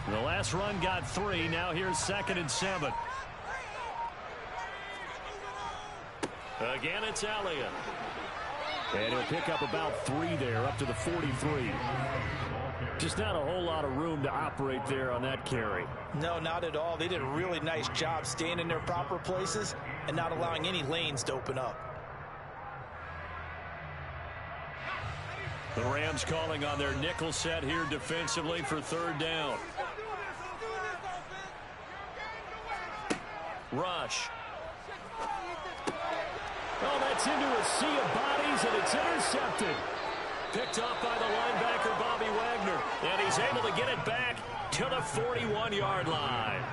The last run got 3. Now here's 2nd and 7. Again, it's Elliott. And he'll pick up about 3 there, up to the 43. Just not a whole lot of room to operate there on that carry. No, not at all. They did a really nice job staying in their proper places and not allowing any lanes to open up. The Rams calling on their nickel set here defensively for 3rd down. Rush. Oh, that's into a sea of bodies, and it's intercepted. Picked up by the linebacker, Bobby Wagner. And he's able to get it back to the 41-yard line.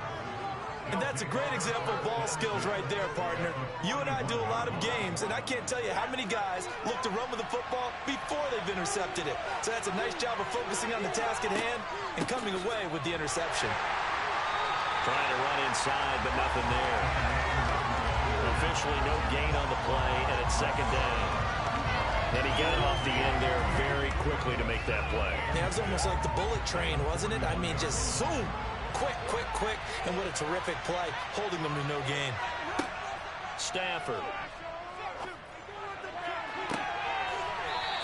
And that's a great example of ball skills right there, partner. You and I do a lot of games, and I can't tell you how many guys look to run with the football before they've intercepted it. So that's a nice job of focusing on the task at hand and coming away with the interception. Trying to run inside, but nothing there. Officially no gain on the play, and it's 2nd down. And he got off the end there very quickly to make that play. Yeah, it was almost like the bullet train, wasn't it? I mean, just zoom. Quick, quick, quick. And what a terrific play, holding them to no gain. Stafford.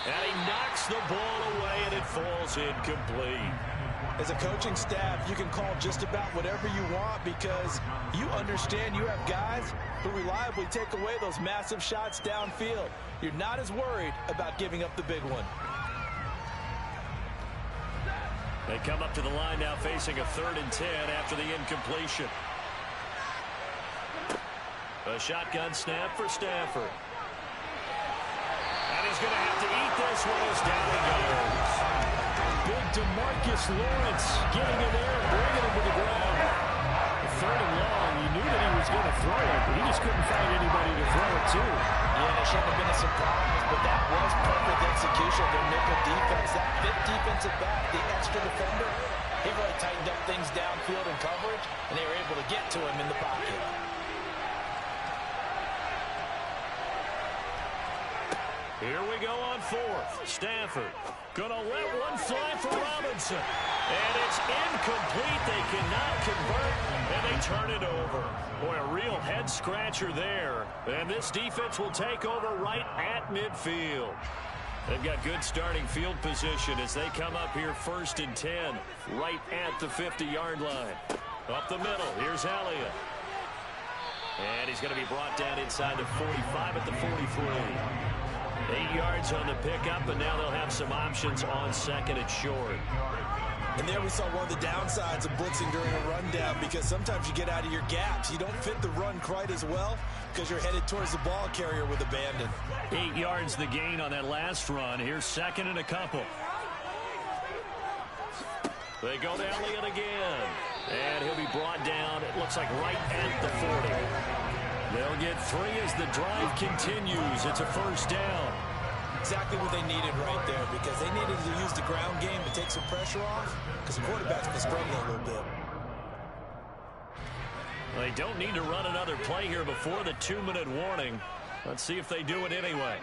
And he knocks the ball away, and it falls incomplete. As a coaching staff, you can call just about whatever you want because you understand you have guys who reliably take away those massive shots downfield. You're not as worried about giving up the big one. They come up to the line now facing a 3rd and 10 after the incompletion. A shotgun snap for Stafford. And he's going to have to eat this one as down he goes. Big DeMarcus Lawrence getting in there and bringing him to the ground. 3rd and long. You knew that he was going to throw it, but he just couldn't find anybody to throw it to. Yeah, it shouldn't have been a surprise, but that was perfect execution of their nickel defense. That 5th defensive back, the extra defender, he really tightened up things downfield in coverage, and they were able to get to him in the pocket. Here we go on 4th. Stafford gonna let one fly for Robinson. And it's incomplete. They cannot convert, and they turn it over. Boy, a real head-scratcher there. And this defense will take over right at midfield. They've got good starting field position as they come up here 1st and 10, right at the 50-yard line. Up the middle, here's Elliott. And he's going to be brought down inside the 45 at the 43. 8 yards on the pickup, and now they'll have some options on 2nd and short. And there we saw one of the downsides of blitzing during a rundown because sometimes you get out of your gaps. You don't fit the run quite as well because you're headed towards the ball carrier with abandon. 8 yards the gain on that last run. Here's 2nd and a couple. They go to Elliott again. And he'll be brought down, it looks like right at the 40. They'll get 3 as the drive continues. It's a 1st down. Exactly what they needed right there because they needed to use the ground game to take some pressure off because the quarterback's been struggling a little bit. They don't need to run another play here before the 2-minute warning. Let's see if they do it anyway.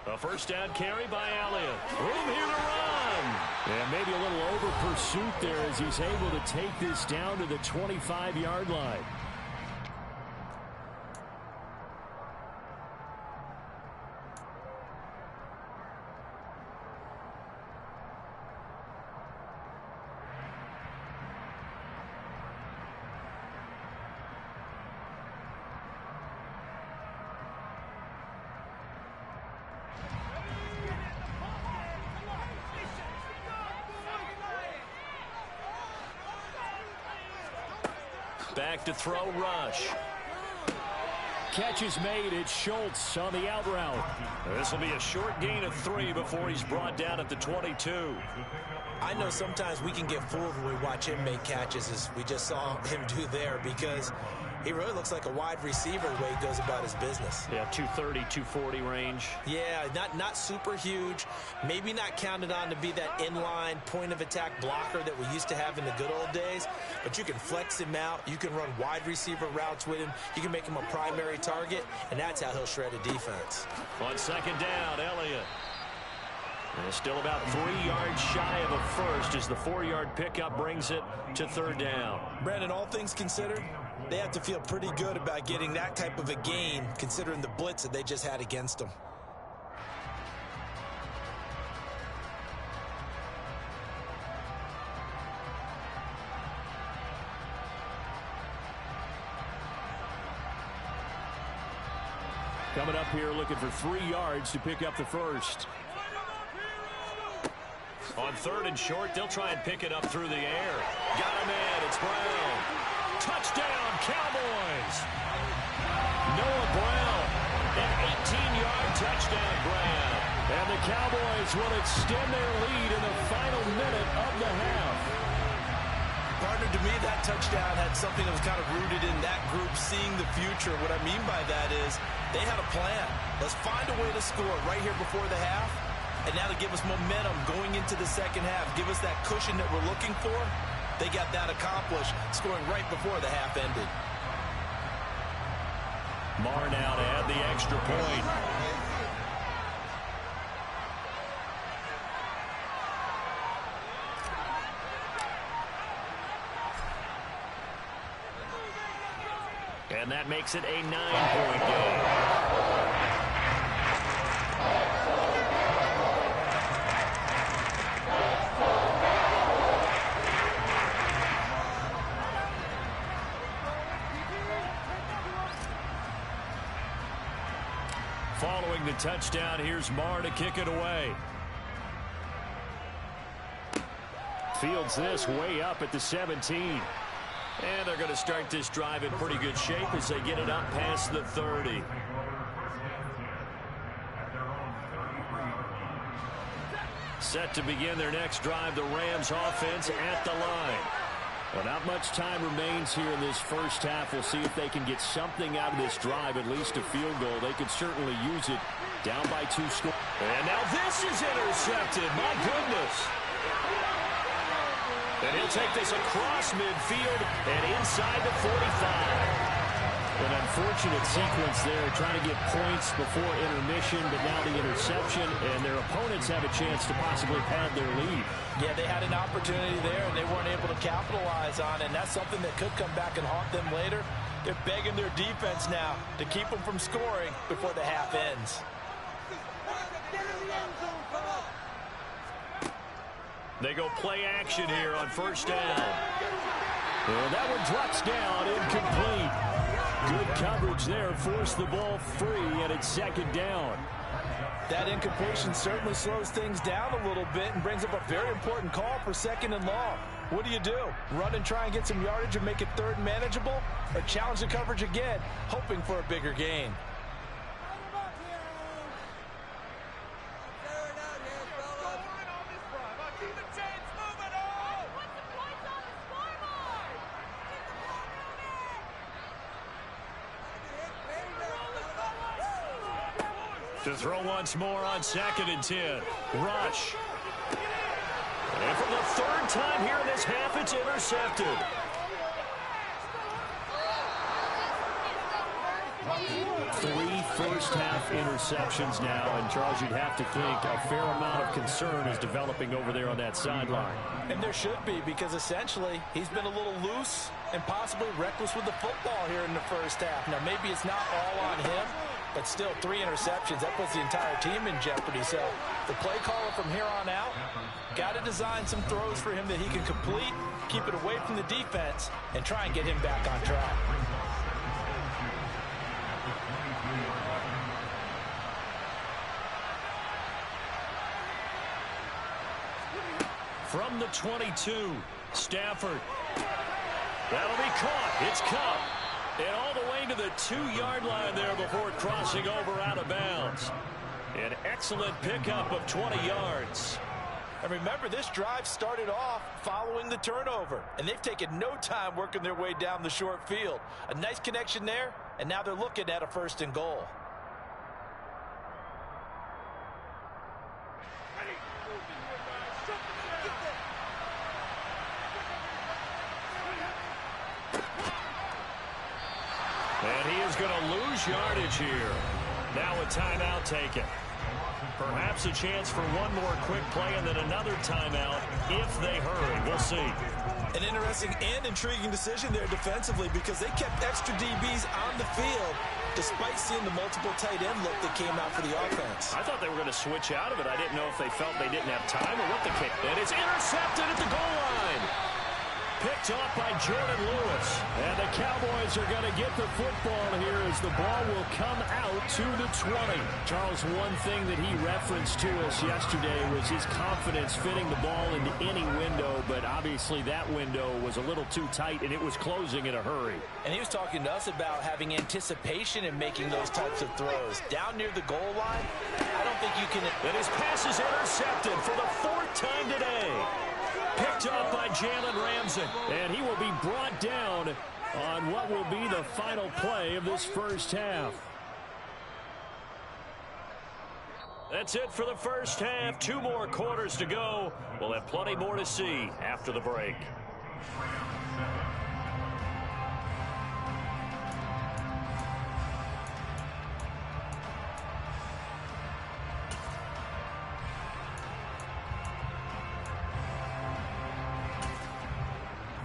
A 1st down carry by Elliott. Room here to run. And maybe a little over pursuit there as he's able to take this down to the 25-yard line. Back to throw, Rush. Catch is made. It's Schultz on the out route. This will be a short gain of 3 before he's brought down at the 22. I know sometimes we can get fooled when we watch him make catches as we just saw him do there because He really looks like a wide receiver the way he goes about his business. Yeah, 230, 240 range. Yeah, not super huge. Maybe not counted on to be that inline point-of-attack blocker that we used to have in the good old days. But you can flex him out. You can run wide receiver routes with him. You can make him a primary target, and that's how he'll shred a defense. On second down, Elliott. And still about 3 yards shy of a first as the 4-yard pickup brings it to third down. Brandon, all things considered, they have to feel pretty good about getting that type of a gain considering the blitz that they just had against them. Coming up here looking for 3 yards to pick up the first. On third and short, they'll try and pick it up through the air. Got him in. It's Brown. Touchdown, Cowboys. Noah Brown, an 18-yard touchdown grab. And the Cowboys will extend their lead in the final minute of the half. Partner, to me, that touchdown had something that was kind of rooted in that group seeing the future. What I mean by that is they had a plan. Let's find a way to score right here before the half. And now to give us momentum going into the second half, give us that cushion that we're looking for, they got that accomplished, scoring right before the half ended. Marr now to add the extra point. And that makes it a 9-point game. Following the touchdown, here's Marr to kick it away. Fields this way up at the 17. And they're going to start this drive in pretty good shape as they get it up past the 30. Set to begin their next drive, the Rams offense at the line. Well, not much time remains here in this first half. We'll see if they can get something out of this drive, at least a field goal. They could certainly use it. Down by 2 scores. And now this is intercepted. My goodness. And he'll take this across midfield and inside the 45. An unfortunate sequence there, trying to get points before intermission, but now the interception, and their opponents have a chance to possibly pad their lead. Yeah, they had an opportunity there, and they weren't able to capitalize on it, and that's something that could come back and haunt them later. They're begging their defense now to keep them from scoring before the half ends. They go play action here on first down. And that one drops down, incomplete. Good coverage there, forced the ball free, and it's second down. That incompletion certainly slows things down a little bit and brings up a very important call for second and long. What do? Run and try and get some yardage and make it third and manageable? Or challenge the coverage again, hoping for a bigger gain? To throw once more on second and 10. Rush. And for the third time here in this half, it's intercepted. Three first-half interceptions now, and Charles, you'd have to think a fair amount of concern is developing over there on that sideline. And there should be, because essentially he's been a little loose and possibly reckless with the football here in the first half. Now, maybe it's not all on him, but still 3 interceptions. That puts the entire team in jeopardy. So the play caller from here on out got to design some throws for him that he can complete, keep it away from the defense, and try and get him back on track. From the 22, Stafford. That'll be caught. It's Cup. And all the way to the 2-yard line there before crossing over out of bounds. An excellent pickup of 20 yards. And remember, this drive started off following the turnover, and they've taken no time working their way down the short field. A nice connection there, and now they're looking at a 1st and goal. And he is going to lose yardage here. Now a timeout taken. Perhaps a chance for one more quick play and then another timeout if they hurry. We'll see. An interesting and intriguing decision there defensively because they kept extra DBs on the field despite seeing the multiple tight end look that came out for the offense. I thought they were going to switch out of it. I didn't know if they felt they didn't have time or what the kick. And it's intercepted at the goal line. Picked off by Jordan Lewis. And the Cowboys are going to get the football here as the ball will come out to the 20. Charles, one thing that he referenced to us yesterday was his confidence fitting the ball into any window, but obviously that window was a little too tight and it was closing in a hurry. And he was talking to us about having anticipation in making those types of throws. Down near the goal line, I don't think you can... And his pass is intercepted for the 4th time today. Picked up by Jalen Ramsey. And he will be brought down on what will be the final play of this first half. That's it for the first half. 2 more quarters to go. We'll have plenty more to see after the break.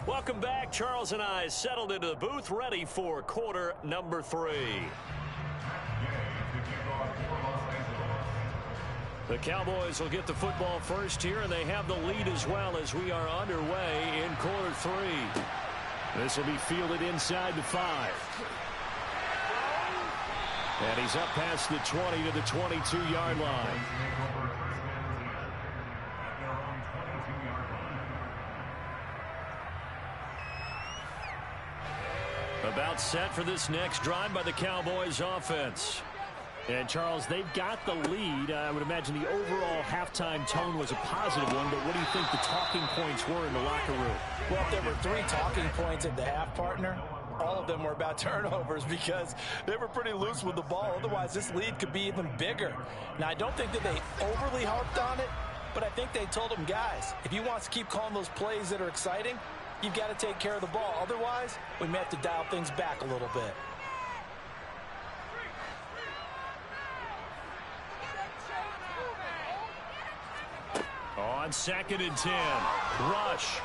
Welcome back. Charles and I settled into the booth, ready for quarter number 3. The Cowboys will get the football first here, and they have the lead as well as we are underway in quarter 3. This will be fielded inside the 5. And he's up past the 20 to the 22-yard line. About set for this next drive by the Cowboys offense. And, Charles, they've got the lead. I would imagine the overall halftime tone was a positive one, but what do you think the talking points were in the locker room? Well, if there were 3 talking points at the half, partner, all of them were about turnovers because they were pretty loose with the ball. Otherwise, this lead could be even bigger. Now, I don't think that they overly harped on it, but I think they told them, guys, if you want to keep calling those plays that are exciting, you've got to take care of the ball. Otherwise, we may have to dial things back a little bit. On 2nd and 10, rush.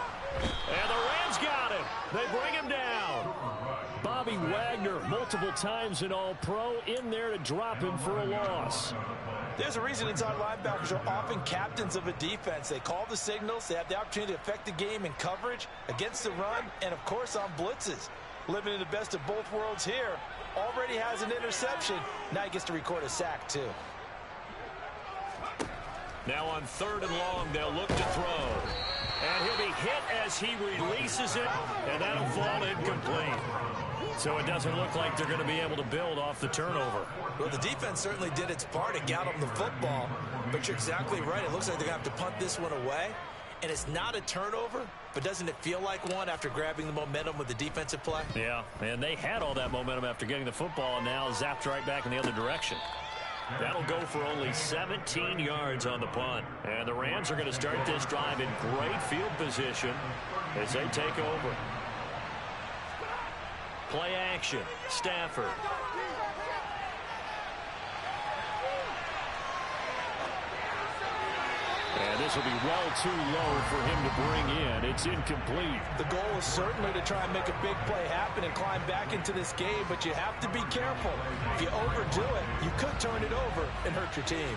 And the Rams got him. They bring him down. Bobby Wagner, multiple times an All-Pro, in there to drop him for a loss. There's a reason inside linebackers are often captains of a defense. They call the signals. They have the opportunity to affect the game in coverage, against the run, and, of course, on blitzes. Living in the best of both worlds here. Already has an interception. Now he gets to record a sack, too. Now on 3rd and long, they'll look to throw. And he'll be hit as he releases it, and that'll fall incomplete. So it doesn't look like they're going to be able to build off the turnover. Well, the defense certainly did its part to get them the football, but you're exactly right. It looks like they're going to have to punt this one away, and it's not a turnover, but doesn't it feel like one after grabbing the momentum with the defensive play? Yeah, and they had all that momentum after getting the football, and now zapped right back in the other direction. That'll go for only 17 yards on the punt. And the Rams are going to start this drive in great field position as they take over. Play action. Stafford. And this will be well too low for him to bring in. It's incomplete. The goal is certainly to try and make a big play happen and climb back into this game, but you have to be careful. If you overdo it, you could turn it over and hurt your team.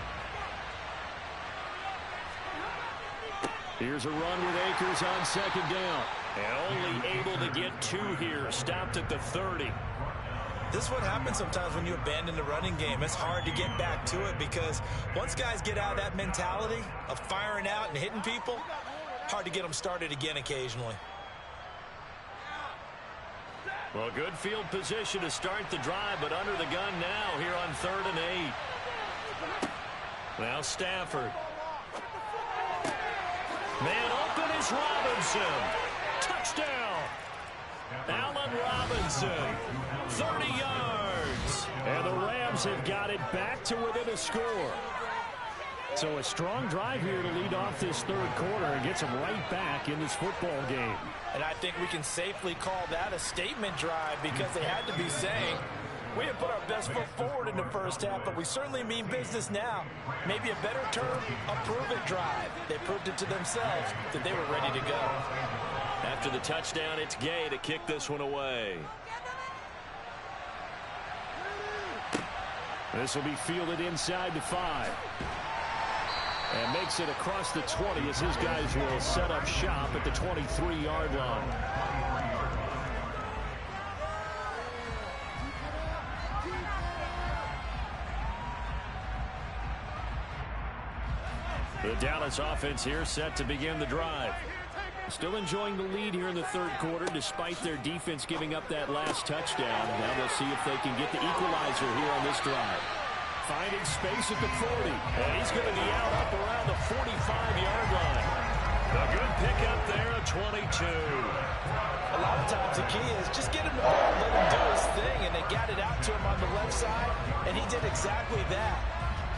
Here's a run with Akers on 2nd down. And only able to get 2 here. Stopped at the 30. This is what happens sometimes when you abandon the running game. It's hard to get back to it because once guys get out of that mentality of firing out and hitting people, hard to get them started again occasionally. Well, good field position to start the drive, but under the gun now here on 3rd and 8. Now Stafford. Here's Robinson. Touchdown. Allen Robinson, 30 yards. And the Rams have got it back to within a score. So a strong drive here to lead off this third quarter and gets them right back in this football game. And I think we can safely call that a statement drive because they had to be saying, we didn't put our best foot forward in the first half, but we certainly mean business now. Maybe a better term, a prove-it drive. They proved it to themselves that they were ready to go. After the touchdown, it's Gay to kick this one away. This will be fielded inside the 5. And makes it across the 20 as his guys will set up shop at the 23-yard line. The Dallas offense here set to begin the drive. Still enjoying the lead here in the third quarter despite their defense giving up that last touchdown. Now they'll see if they can get the equalizer here on this drive. Finding space at the 40. And he's going to be out up around the 45-yard line. A good pickup there at 22. A lot of times the key is just get him the ball, let him do his thing, and they got it out to him on the left side, and he did exactly that.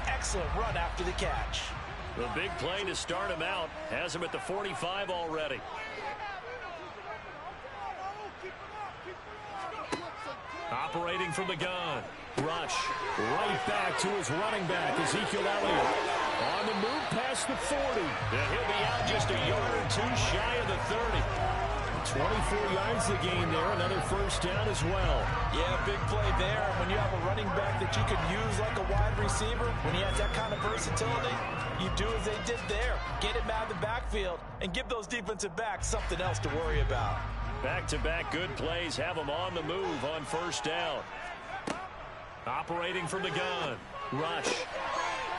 Excellent run after the catch. The big play to start him out has him at the 45 already. Operating from the gun. Rush right back to his running back, Ezekiel Elliott. On the move past the 40. And he'll be out just a yard or two shy of the 30. 24 yards the gain there. Another first down as well. Yeah, big play there. When you have a running back that you can use like a wide receiver, when he has that kind of versatility, you do as they did there. Get him out of the backfield and give those defensive backs something else to worry about. Back-to-back good plays have him on the move on first down. Operating from the gun. Rush.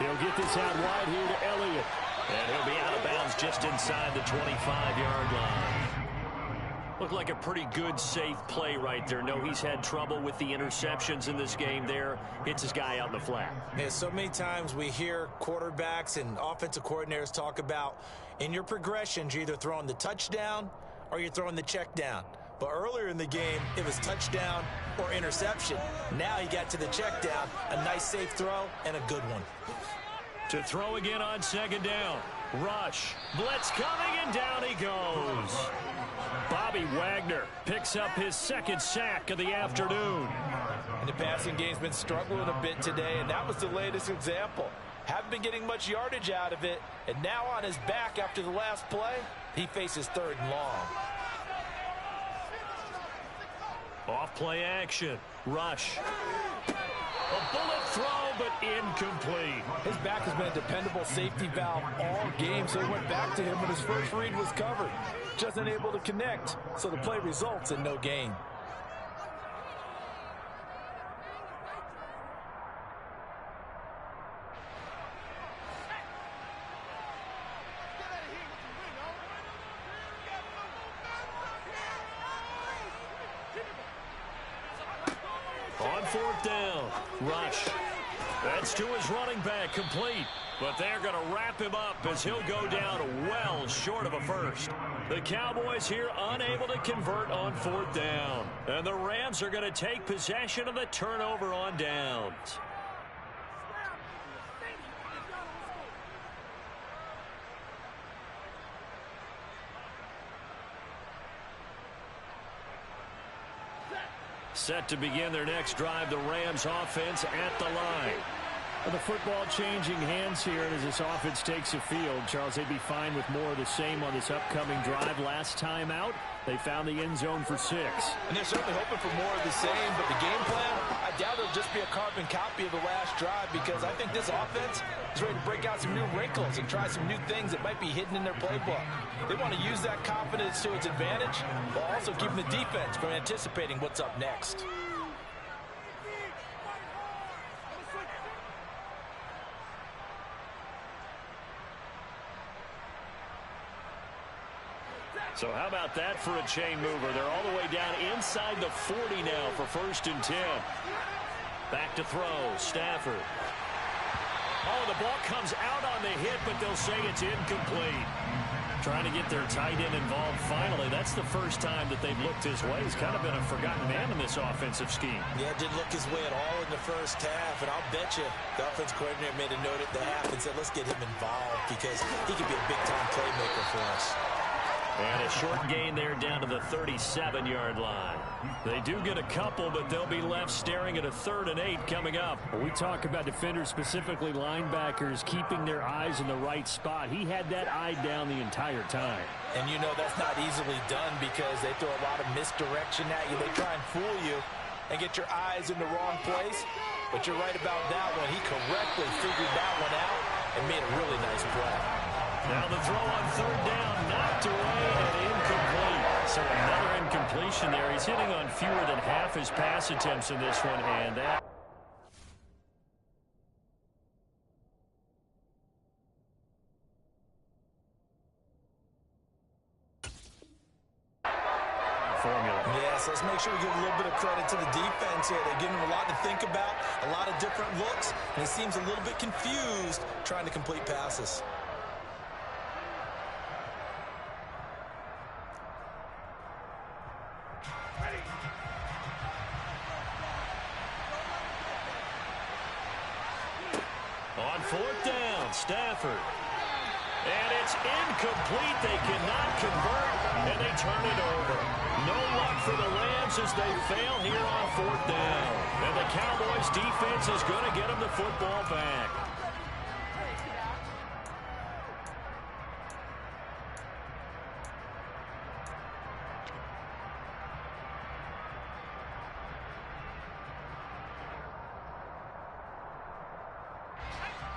He'll get this out wide here to Elliott. And he'll be out of bounds just inside the 25-yard line. Looked like a pretty good, safe play right there. No, he's had trouble with the interceptions in this game there. Hits his guy out in the flat. Yeah, so many times we hear quarterbacks and offensive coordinators talk about in your progressions, you're either throwing the touchdown or you're throwing the check down. But earlier in the game, it was touchdown or interception. Now he got to the check down, a nice safe throw, and a good one. To throw again on second down. Rush. Blitz coming, and down he goes. Bobby Wagner picks up his second sack of the afternoon. And the passing game's been struggling a bit today, and that was the latest example. Haven't been getting much yardage out of it, and now on his back after the last play, he faces third and long. Off play action. Rush. A bullet throw, but incomplete. His back has been a dependable safety valve all game, so he went back to him when his first read was covered. Just unable to connect, so the play results in no gain. On fourth down, Rush. That's to his running back, complete. But they're going to wrap him up as he'll go down well short of a first. The Cowboys here unable to convert on fourth down. And the Rams are going to take possession of the turnover on downs. Set to begin their next drive, the Rams offense at the line. Well, the football changing hands here, and as this offense takes the field, Charles, they'd be fine with more of the same on this upcoming drive. Last time out, they found the end zone for 6. And they're certainly hoping for more of the same, but the game plan, I doubt it'll just be a carbon copy of the last drive, because I think this offense is ready to break out some new wrinkles and try some new things that might be hidden in their playbook. They want to use that confidence to its advantage, while also keeping the defense from anticipating what's up next. So how about that for a chain mover? They're all the way down inside the 40 now for 1st and 10. Back to throw, Stafford. Oh, the ball comes out on the hit, but they'll say it's incomplete. Trying to get their tight end involved finally. That's the first time that they've looked his way. He's kind of been a forgotten man in this offensive scheme. Yeah, didn't look his way at all in the first half. And I'll bet you the offense coordinator made a note at the half and said, let's get him involved because he could be a big-time playmaker for us. And a short gain there down to the 37-yard line. They do get a couple, but they'll be left staring at a 3rd and 8 coming up. When we talk about defenders, specifically linebackers, keeping their eyes in the right spot. He had that eye down the entire time. And you know that's not easily done because they throw a lot of misdirection at you. They try and fool you and get your eyes in the wrong place. But you're right about that one. He correctly figured that one out and made a really nice play. Now the throw on 3rd down, knocked away and incomplete. So another incompletion there. He's hitting on fewer than half his pass attempts in this one, and that... formula. Yes, let's make sure we give a little bit of credit to the defense here. They're giving him a lot to think about, a lot of different looks, and he seems a little bit confused trying to complete passes. On 4th down, Stafford. And it's incomplete. They cannot convert, and they turn it over. No luck for the Rams as they fail here on 4th down. And the Cowboys defense is going to get them the football back.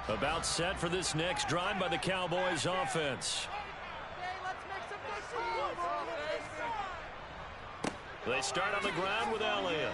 About set for this next drive by the Cowboys offense. They start on the ground with Elliott.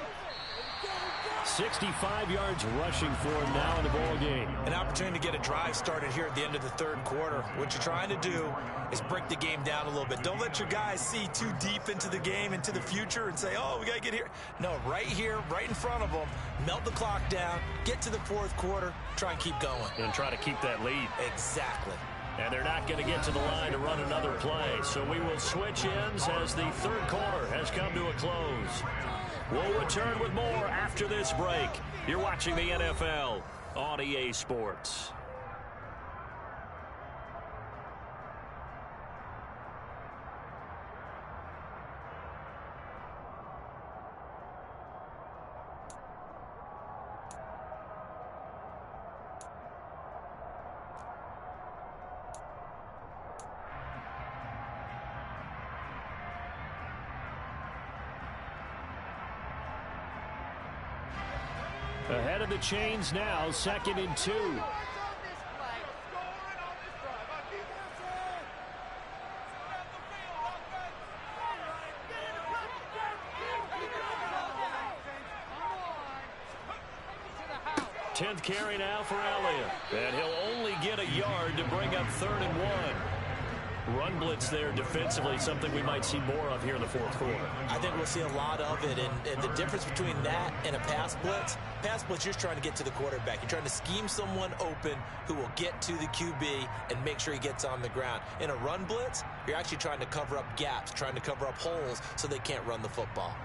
65 yards rushing for him now in the ball game. An opportunity to get a drive started here at the end of the 3rd quarter. What you're trying to do is break the game down a little bit. Don't let your guys see too deep into the game, into the future, and say, oh, we got to get here. No, right here, right in front of them, melt the clock down, get to the 4th quarter, try and keep going. And try to keep that lead. Exactly. And they're not going to get to the line to run another play. So we will switch ends as the 3rd quarter has come to a close. We'll return with more after this break. You're watching the NFL on EA Sports. Ahead of the chains now, 2nd and 2. Tenth carry now for Elliott. And he'll only get a yard to bring up 3rd and 1. Run blitz there defensively, something we might see more of here in the 4th quarter. I think we'll see a lot of it, and the difference between that and a pass blitz, you're just trying to get to the quarterback. You're trying to scheme someone open who will get to the QB and make sure he gets on the ground. In a run blitz, you're actually trying to cover up gaps, trying to cover up holes so they can't run the football.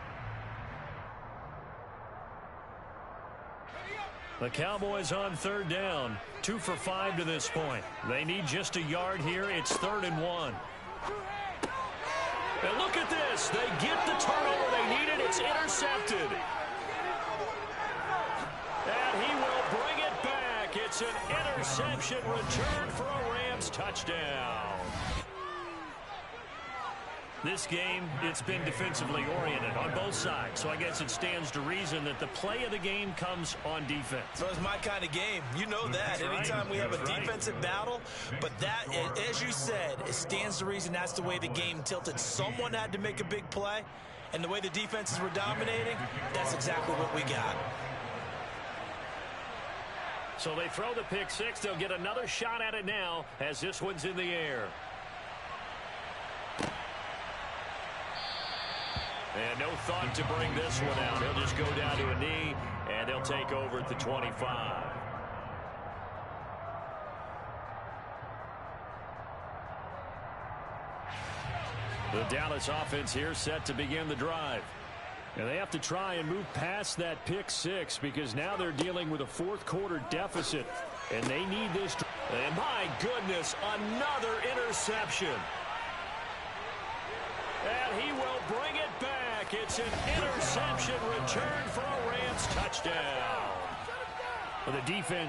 The Cowboys on 3rd down, 2 for 5 to this point. They need just a yard here. It's 3rd and 1. And look at this. They get the turnover they needed. It's intercepted. And he will bring it back. It's an interception return for a Rams touchdown. This game, it's been defensively oriented on both sides, so I guess it stands to reason that the play of the game comes on defense. So it's my kind of game. You know that. That's anytime right. we have a That's defensive battle, but that, as you said, it stands to reason that's the way the game tilted. Someone had to make a big play, and the way the defenses were dominating, that's exactly what we got. So they throw the pick six. They'll get another shot at it now as this one's in the air. And no thought to bring this one out. He'll just go down to a knee, and they'll take over at the 25. The Dallas offense here set to begin the drive. And they have to try and move past that pick six because now they're dealing with a fourth-quarter deficit, and they need this. And my goodness, another interception. And he will bring it back. It's an interception return for a Rams touchdown. Well, the defense